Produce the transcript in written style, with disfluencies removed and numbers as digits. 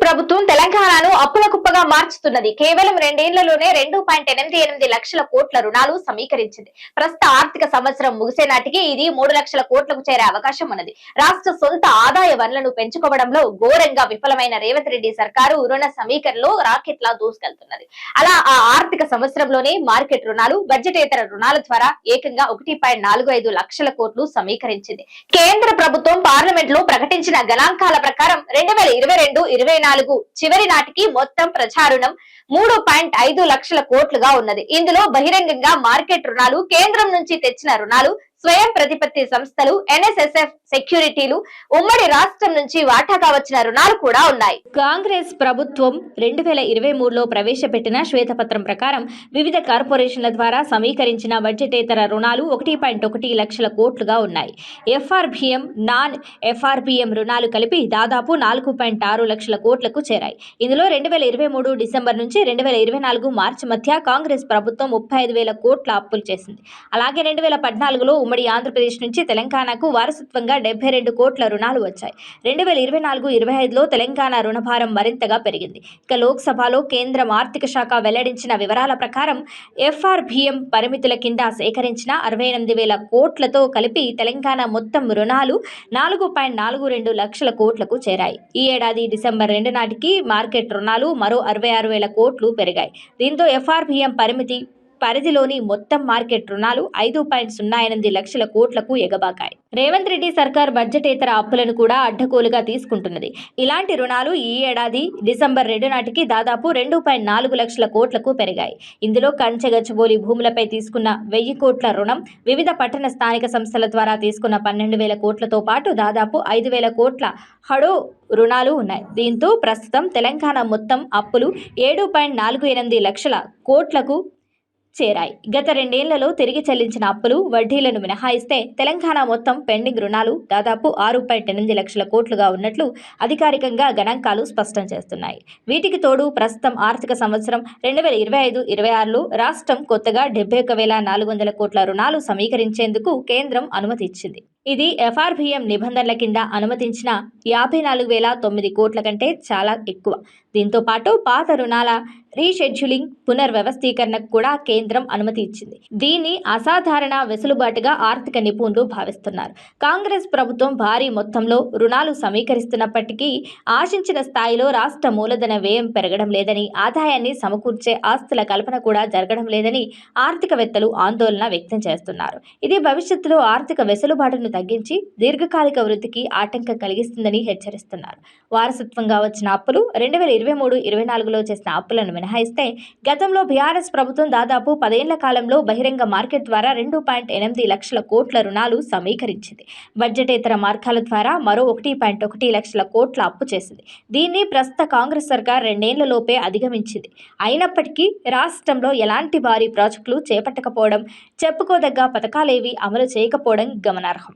ప్రభుత్వం తెలంగాణను అప్పుల కుప్పగా మార్చుతున్నది. కేవలం 2 ఏళ్లలోనే 2.88 లక్షల కోట్ల రుణాలు సమీకరించింది. ప్రస్తుత ఆర్థిక సంవత్సరం ముగిసే నాటికి ఇది 3 లక్షల కోట్లకు చేరే అవకాశం ఉన్నది. రాష్ట్ర సొంత ఆదాయ వనరులను పెంచుకోవడంలో ఘోరంగా విఫలమైన రేవంత్ రెడ్డి సర్కారు రుణ సమీకరణలో రాకెట్లా దూసుకెళ్తున్నది. అలా ఆ ఆర్థిక సంవత్సరంలోనే మార్కెట్ రుణాలు, బడ్జెటేతర రుణాల ద్వారా ఏకంగా 1.45 లక్షల కోట్లు సమీకరించింది. కేంద్ర ప్రభుత్వం పార్లమెంట్ లో ప్రకటించిన గణాంకాల ప్రకారం 2022-24 చివరి నాటికి మొత్తం ప్రజారుణం 3.5 లక్షల కోట్లుగా ఉన్నది. ఇందులో బహిరంగంగా మార్కెట్ రుణాలు, కేంద్రం నుంచి తెచ్చిన రుణాలు, స్వయం ప్రతిపత్తి సంస్థలు, ఎన్ఎస్ఎస్ఎఫ్ సెక్యూరిటీలు, ఉమ్మడి రాష్ట్రం నుంచి వాటాగా వచ్చిన రుణాలు కూడా ఉన్నాయి. కాంగ్రెస్ ప్రభుత్వం 2023లో ప్రవేశపెట్టిన శ్వేతపత్రం ప్రకారం వివిధ కార్పొరేషన్ల ద్వారా సమీకరించిన బడ్జెటేతర రుణాలు 1.1 లక్షల కోట్లుగా ఉన్నాయి. ఎఫ్ఆర్బిఎం, నాన్ ఎఫ్ఆర్బిఎం రుణాలు కలిపి దాదాపు 4.6 లక్షల కోట్లకు చేరాయి. ఇందులో 2023 డిసెంబర్ నుంచి 2024 మార్చి మధ్య కాంగ్రెస్ ప్రభుత్వం 35,000 కోట్ల అప్పులు చేసింది. అలాగే 2014లో ఉమ్మడి ఆంధ్రప్రదేశ్ నుంచి తెలంగాణకు వారసత్వంగా 72 కోట్ల రుణాలు వచ్చాయి. 2024-25లో తెలంగాణ రుణభారం మరింతగా పెరిగింది. ఇక లోక్సభలో కేంద్రం ఆర్థిక శాఖ వెల్లడించిన వివరాల ప్రకారం ఎఫ్ఆర్బిఎం పరిమితుల కింద సేకరించిన 68,000 కోట్లతో కలిపి తెలంగాణ మొత్తం రుణాలు 4.42 లక్షల కోట్లకు చేరాయి. ఈ ఏడాది డిసెంబర్ 2 నాటికి మార్కెట్ రుణాలు మరో 66,000 కోట్లు పెరిగాయి. దీంతో ఎఫ్ఆర్బిఎం పరిధిలోని మొత్తం మార్కెట్ రుణాలు 5.08 లక్షల కోట్లకు ఎగబాకాయి. రేవంత్ రెడ్డి సర్కార్ బడ్జెటేతర అప్పులను కూడా అడ్డగోలుగా తీసుకుంటున్నది. ఇలాంటి రుణాలు ఈ ఏడాది డిసెంబర్ 2 నాటికి దాదాపు 2.4 లక్షల కోట్లకు పెరిగాయి. ఇందులో కంచెగచ్చబోలి భూములపై తీసుకున్న 1000 కోట్ల రుణం, వివిధ పట్టణ స్థానిక సంస్థల ద్వారా తీసుకున్న 12,000 కోట్లతో పాటు దాదాపు 5,000 కోట్ల హడో రుణాలు ఉన్నాయి. దీంతో ప్రస్తుతం తెలంగాణ మొత్తం అప్పులు 7.48 లక్షల కోట్లకు చేరాయి. గత 2 ఏళ్లలో తిరిగి చెల్లించిన అప్పులు, వడ్డీలను మినహాయిస్తే తెలంగాణ మొత్తం పెండింగ్ రుణాలు దాదాపు 6.8 లక్షల కోట్లుగా ఉన్నట్లు అధికారికంగా గణాంకాలు స్పష్టం చేస్తున్నాయి. వీటికి తోడు ప్రస్తుతం ఆర్థిక సంవత్సరం 2025-26లో రాష్ట్రం కొత్తగా 71,400 కోట్ల రుణాలు సమీకరించేందుకు కేంద్రం అనుమతి ఇచ్చింది. ఇది ఎఫ్ఆర్బిఎం నిబంధనల కింద అనుమతించిన 54,009 కోట్ల కంటే చాలా ఎక్కువ. దీంతో పాటు పాత రుణాల రీషెడ్యూలింగ్, పునర్వ్యవస్థీకరణకు కూడా కేంద్రం అనుమతి ఇచ్చింది. దీన్ని అసాధారణ వెసులుబాటుగా ఆర్థిక నిపుణులు భావిస్తున్నారు. కాంగ్రెస్ ప్రభుత్వం భారీ మొత్తంలో రుణాలు సమీకరిస్తున్నప్పటికీ ఆశించిన స్థాయిలో రాష్ట్ర మూలధన వ్యయం పెరగడం లేదని, ఆదాయాన్ని సమకూర్చే ఆస్తుల కల్పన కూడా జరగడం లేదని ఆర్థికవేత్తలు ఆందోళన వ్యక్తం చేస్తున్నారు. ఇది భవిష్యత్తులో ఆర్థిక వెసులుబాటును తగ్గించి దీర్ఘకాలిక వృద్ధికి ఆటంకం కలిగిస్తుందని హెచ్చరిస్తున్నారు. వారసత్వంగా వచ్చిన అప్పులు 2023-24లో చేసిన అప్పులను మినహాయిస్తే గతంలో బీఆర్ఎస్ ప్రభుత్వం దాదాపు 10 ఏళ్ల కాలంలో బహిరంగ మార్కెట్ ద్వారా 2.8 లక్షల కోట్ల రుణాలు సమీకరించింది. బడ్జెటేతర మార్గాల ద్వారా మరో 1.1 లక్షల కోట్ల అప్పు చేసింది. దీన్ని ప్రస్తుత కాంగ్రెస్ సర్కార్ 2 ఏళ్లలోపే అధిగమించింది. అయినప్పటికీ రాష్ట్రంలో ఎలాంటి భారీ ప్రాజెక్టులు చేపట్టకపోవడం, చెప్పుకోదగ్గ పథకాలేవి అమలు చేయకపోవడం గమనార్హం.